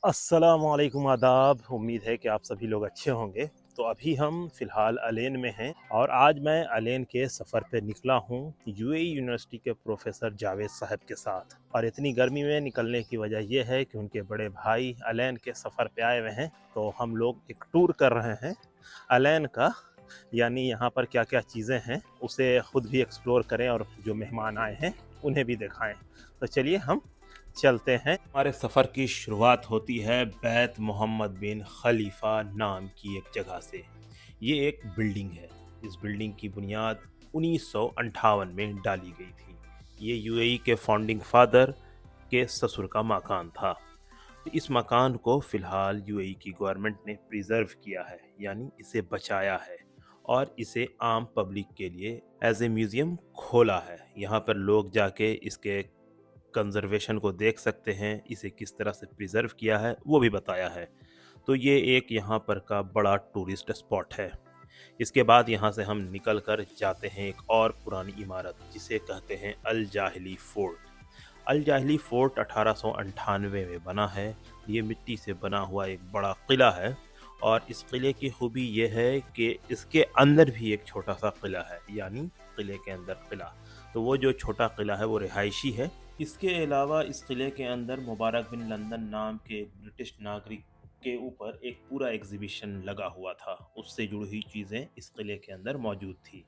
अस्सलामुअलैकुम आदाब। उम्मीद है कि आप सभी लोग अच्छे होंगे। तो अभी हम फ़िलहाल अलेन में हैं और आज मैं अलेन के सफ़र पे निकला हूँ यूएई यूनिवर्सिटी के प्रोफेसर जावेद साहब के साथ। और इतनी गर्मी में निकलने की वजह यह है कि उनके बड़े भाई अलेन के सफ़र पे आए हुए हैं, तो हम लोग एक टूर कर रहे हैं अलेन का। यानी यहाँ पर क्या क्या चीज़ें हैं उसे ख़ुद भी एक्सप्लोर करें और जो मेहमान आए हैं उन्हें भी दिखाएं। तो चलिए हम चलते हैं। हमारे सफ़र की शुरुआत होती है बैत मोहम्मद बिन खलीफा नाम की एक जगह से। ये एक बिल्डिंग है। इस बिल्डिंग की बुनियाद 1958 में डाली गई थी। ये यूएई के फाउंडिंग फादर के ससुर का मकान था। तो इस मकान को फ़िलहाल यूएई की गवर्नमेंट ने प्रिजर्व किया है, यानी इसे बचाया है और इसे आम पब्लिक के लिए एज ए म्यूज़ियम खोला है। यहाँ पर लोग जाके इसके कंजर्वेशन को देख सकते हैं, इसे किस तरह से प्रिजर्व किया है वो भी बताया है। तो ये एक यहाँ पर का बड़ा टूरिस्ट स्पॉट है। इसके बाद यहाँ से हम निकल कर जाते हैं एक और पुरानी इमारत जिसे कहते हैं अल जाहिली फोर्ट। अल जाहिली फोर्ट 1898 में बना है। ये मिट्टी से बना हुआ एक बड़ा किला है और इस किले की खूबी ये है कि इसके अंदर भी एक छोटा सा किला है, यानी किले के अंदर किला। तो वो जो छोटा किला है वो रिहायशी है। इसके अलावा इस किले के अंदर मुबारक बिन लंदन नाम के ब्रिटिश नागरिक के ऊपर एक पूरा एग्जीबिशन लगा हुआ था। उससे जुड़ी हुई चीज़ें इस किले के अंदर मौजूद थी।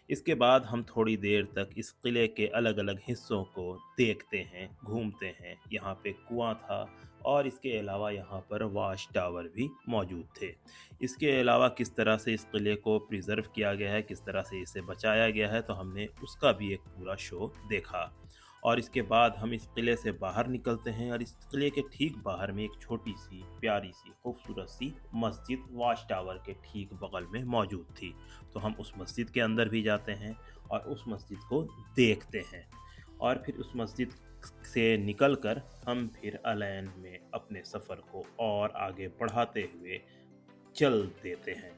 इसके बाद हम थोड़ी देर तक इस किले के अलग अलग हिस्सों को देखते हैं, घूमते हैं। यहाँ पे कुआं था और इसके अलावा यहाँ पर वाच टावर भी मौजूद थे। इसके अलावा किस तरह से इस किले को प्रिजर्व किया गया है, किस तरह से इसे बचाया गया है, तो हमने उसका भी एक पूरा शो देखा। और इसके बाद हम इस किले से बाहर निकलते हैं और इस किले के ठीक बाहर में एक छोटी सी प्यारी सी खूबसूरत सी मस्जिद वाच टावर के ठीक बगल में मौजूद थी। तो हम उस मस्जिद के अंदर भी जाते हैं और उस मस्जिद को देखते हैं और फिर उस मस्जिद से निकलकर हम फिर अलैन में अपने सफ़र को और आगे बढ़ाते हुए चल देते हैं।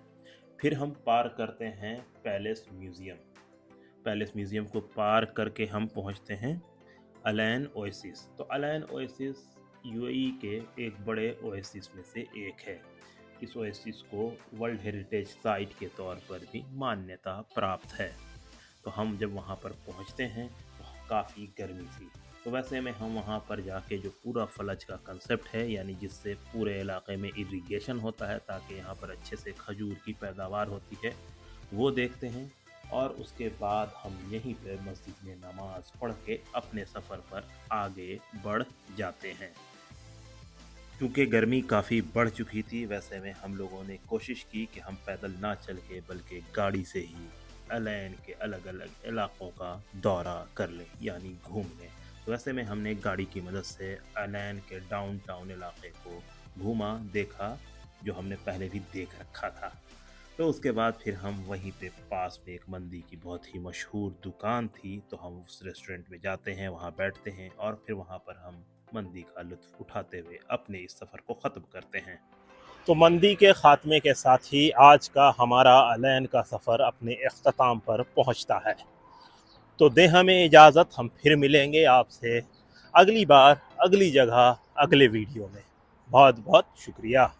फिर हम पार करते हैं पैलेस म्यूज़ियम। पैलेस म्यूज़ियम को पार करके हम पहुंचते हैं अलैन ओएसिस। तो अलैन ओएसिस यूएई के एक बड़े ओएसिस में से एक है। इस ओएसिस को वर्ल्ड हेरिटेज साइट के तौर पर भी मान्यता प्राप्त है। तो हम जब वहाँ पर पहुँचते हैं तो काफ़ी गर्मी थी। तो वैसे में हम वहाँ पर जाके जो पूरा फलज का कंसेप्ट है, यानी जिससे पूरे इलाके में इरिगेशन होता है ताकि यहाँ पर अच्छे से खजूर की पैदावार होती है, वो देखते हैं। और उसके बाद हम यहीं पर मस्जिद में नमाज पढ़ के अपने सफ़र पर आगे बढ़ जाते हैं। क्योंकि गर्मी काफ़ी बढ़ चुकी थी, वैसे में हम लोगों ने कोशिश की कि हम पैदल ना चल के बल्कि गाड़ी से ही अलैन के अलग अलग इलाक़ों का दौरा कर लें, यानी घूम लें। तो वैसे में हमने गाड़ी की मदद से अलैन के डाउनटाउन इलाके को घूमा, देखा, जो हमने पहले भी देख रखा था। तो उसके बाद फिर हम वहीं पे पास में एक मंदी की बहुत ही मशहूर दुकान थी, तो हम उस रेस्टोरेंट में जाते हैं, वहाँ बैठते हैं और फिर वहाँ पर हम मंदी का लुत्फ़ उठाते हुए अपने इस सफ़र को ख़त्म करते हैं। तो मंदी के ख़ात्मे के साथ ही आज का हमारा अलैन का सफ़र अपने इख्तिताम पर पहुँचता है। तो दें हमें इजाज़त, हम फिर मिलेंगे आपसे अगली बार, अगली जगह, अगले वीडियो में। बहुत बहुत शुक्रिया।